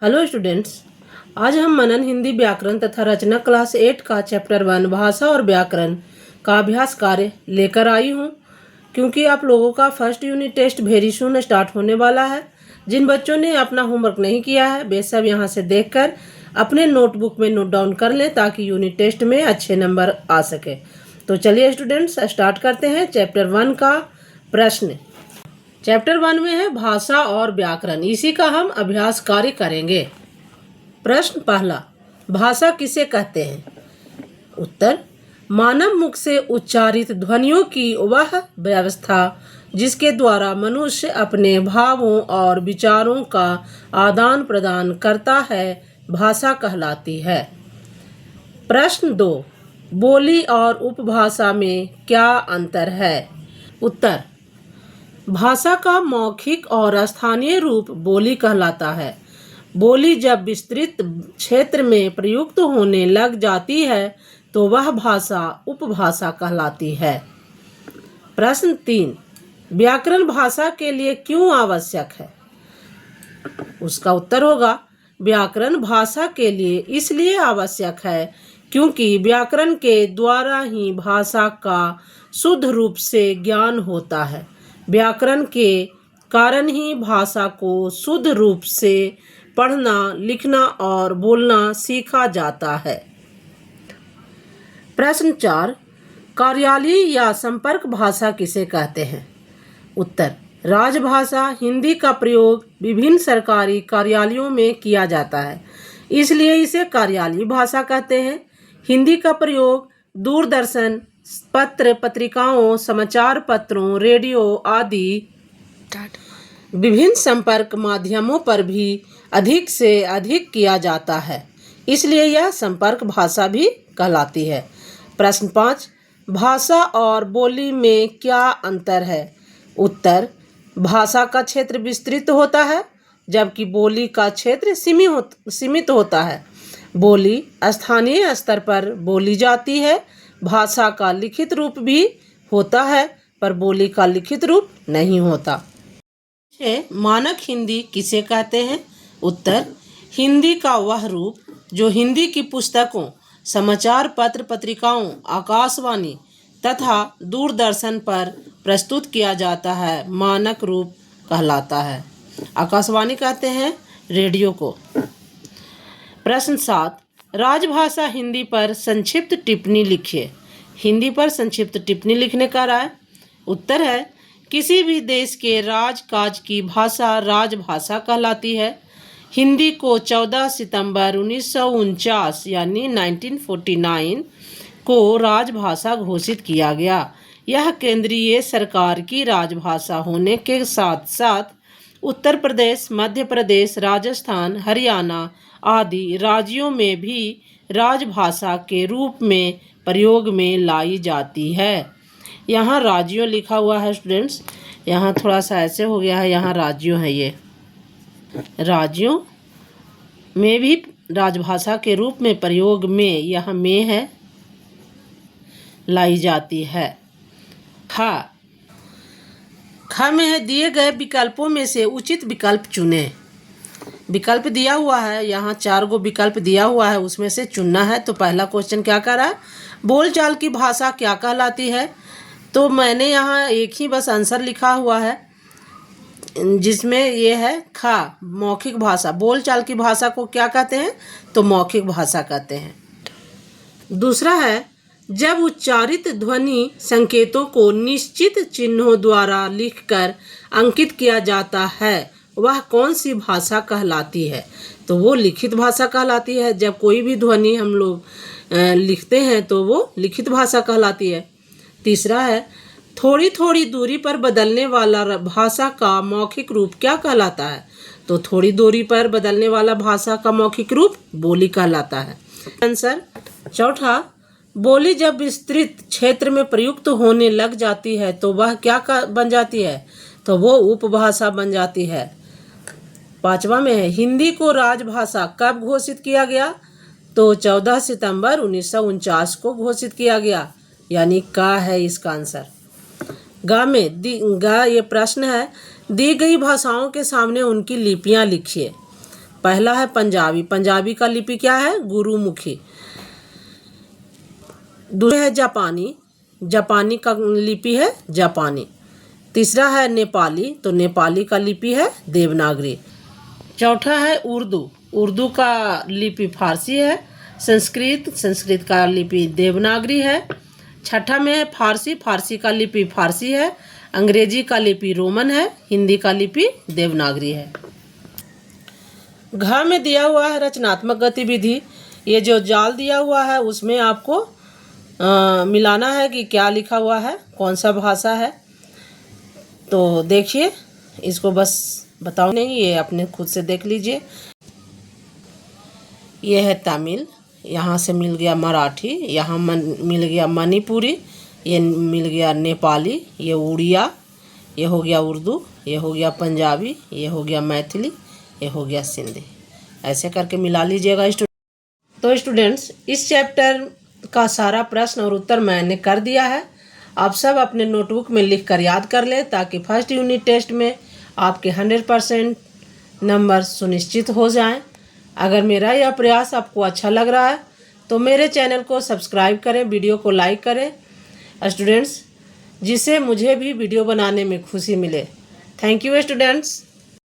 Hello students, आज हम मनन हिंदी व्याकरण तथा रचना क्लास 8 का चैप्टर 1 भाषा और व्याकरण का अभ्यास कार्य लेकर आई हूँ। क्योंकि आप लोगों का first unit test very soon start होने वाला है। जिन बच्चों ने अपना होमवर्क नहीं किया है वे सब यहाँ से देखकर अपने नोटबुक में नोट डाउन कर लें ताकि यूनिट टेस्ट में अच्छे नंबर आ सके। तो चलिए स्टूडेंट्स स्टार्ट करते हैं चैप्टर 1 का प्रश्न। चैप्टर 1 में है भाषा और व्याकरण, इसी का हम अभ्यास कार्य करेंगे। प्रश्न पहला, भाषा किसे कहते हैं? उत्तर, मानव मुख से उच्चारित ध्वनियों की वह व्यवस्था जिसके द्वारा मनुष्य अपने भावों और विचारों का आदान प्रदान करता है भाषा कहलाती है। प्रश्न 2, बोली और उपभाषा में क्या अंतर है? उत्तर, भाषा का मौखिक और स्थानीय रूप बोली कहलाता है। बोली जब विस्तृत क्षेत्र में प्रयुक्त होने लग जाती है तो वह भाषा उपभाषा कहलाती है। प्रश्न 3, व्याकरण भाषा के लिए क्यों आवश्यक है? उसका उत्तर होगा, व्याकरण भाषा के लिए इसलिए आवश्यक है क्योंकि व्याकरण के द्वारा ही भाषा का शुद्ध रूप से ज्ञान होता है। व्याकरण के कारण ही भाषा को शुद्ध रूप से पढ़ना, लिखना और बोलना सीखा जाता है। प्रश्न 4, कार्यालयीय या संपर्क भाषा किसे कहते हैं? उत्तर, राजभाषा हिंदी का प्रयोग विभिन्न सरकारी कार्यालयों में किया जाता है, इसलिए इसे कार्यालयीय भाषा कहते हैं। हिंदी का प्रयोग दूरदर्शन, पत्र पत्रिकाओं, समाचार पत्रों, रेडियो आदि विभिन्न संपर्क माध्यमों पर भी अधिक से अधिक किया जाता है, इसलिए यह संपर्क भाषा भी कहलाती है। प्रश्न 5, भाषा और बोली में क्या अंतर है? उत्तर, भाषा का क्षेत्र विस्तृत होता है जबकि बोली का क्षेत्र सीमित होता है। बोली स्थानीय स्तर पर बोली जाती है। भाषा का लिखित रूप भी होता है पर बोली का लिखित रूप नहीं होता। मानक हिंदी किसे कहते हैं? उत्तर, हिंदी का वह रूप जो हिंदी की पुस्तकों, समाचार पत्र पत्रिकाओं, आकाशवाणी तथा दूरदर्शन पर प्रस्तुत किया जाता है मानक रूप कहलाता है। आकाशवाणी कहते हैं रेडियो को। प्रश्न 7, राजभाषा हिंदी पर संक्षिप्त टिप्पणी लिखिए। हिंदी पर संक्षिप्त टिप्पणी लिखने का राय। उत्तर है, किसी भी देश के राजकाज की भाषा राजभाषा कहलाती है। हिंदी को 14 सितंबर 1949 यानी 1949 को राजभाषा घोषित किया गया। यह केंद्रीय सरकार की राजभाषा होने के साथ साथ उत्तर प्रदेश, मध्य प्रदेश, राजस्थान, हरियाणा आदि राज्यों में भी राजभाषा के रूप में प्रयोग में लाई जाती है। यहाँ राज्यों लिखा हुआ है स्टूडेंट्स, यहाँ थोड़ा सा ऐसे हो गया है, यहाँ राज्यों है, ये राज्यों में भी राजभाषा के रूप में प्रयोग में, यह में है, लाई जाती है। ख में है, दिए गए विकल्पों में से उचित विकल्प चुनें। विकल्प दिया हुआ है, यहाँ 4 गो विकल्प दिया हुआ है, उसमें से चुनना है। तो पहला क्वेश्चन क्या कर रहा है, बोलचाल की भाषा क्या कहलाती है? तो मैंने यहाँ एक ही बस आंसर लिखा हुआ है जिसमें ये है ख, मौखिक भाषा। बोलचाल की भाषा को क्या कहते हैं? तो मौखिक भाषा कहते हैं। दूसरा है, जब उच्चारित ध्वनि संकेतों को निश्चित चिन्हों द्वारा लिखकर अंकित किया जाता है वह कौन सी भाषा कहलाती है? तो वो लिखित भाषा कहलाती है। जब कोई भी ध्वनि हम लोग लिखते हैं तो वो लिखित भाषा कहलाती है। तीसरा है, थोड़ी थोड़ी दूरी पर बदलने वाला भाषा का मौखिक रूप क्या कहलाता है? तो थोड़ी दूरी पर बदलने वाला भाषा का मौखिक रूप बोली कहलाता है। आंसर। चौथा, बोली जब विस्तृत क्षेत्र में प्रयुक्त होने लग जाती है तो वह क्या बन जाती है? तो वो उपभाषा बन जाती है। 5वां में है, हिंदी को राजभाषा कब घोषित किया गया? तो 14 सितंबर 1949 को घोषित किया गया, यानी का है इसका आंसर। गा में ये प्रश्न है, दी गई भाषाओं के सामने उनकी लिपियां लिखिए। पहला है पंजाबी। पंजाबी का लिपि क्या है? गुरुमुखी। दूसरा है जापानी। जापानी का लिपि है जापानी। तीसरा है नेपाली, तो नेपाली का लिपि है देवनागरी। चौथा है उर्दू। उर्दू का लिपि फारसी है। संस्कृत का लिपि देवनागरी है। छठा में है फारसी। फारसी का लिपि फारसी है। अंग्रेजी का लिपि रोमन है। हिंदी का लिपि देवनागरी है। घ में दिया हुआ है रचनात्मक गतिविधि। ये जो जाल दिया हुआ है उसमें आपको मिलाना है कि क्या लिखा हुआ है, कौन सा भाषा है। तो देखिए, इसको बस बताओ नहीं, ये अपने खुद से देख लीजिए। ये है तमिल, यहाँ से मिल गया मराठी, यहाँ मिल गया मणिपुरी, ये मिल गया नेपाली, ये उड़िया, ये हो गया उर्दू, ये हो गया पंजाबी, ये हो गया मैथिली, ये हो गया सिंधी। ऐसे करके मिला लीजिएगा तो स्टूडेंट्स, इस चैप्टर का सारा प्रश्न और उत्तर मैंने कर दिया है। आप सब अपने नोटबुक में लिख कर याद कर लें ताकि फर्स्ट यूनिट टेस्ट में आपके 100% नंबर सुनिश्चित हो जाएं। अगर मेरा यह प्रयास आपको अच्छा लग रहा है तो मेरे चैनल को सब्सक्राइब करें, वीडियो को लाइक करें स्टूडेंट्स, जिससे मुझे भी वीडियो बनाने में खुशी मिले। Thank you students.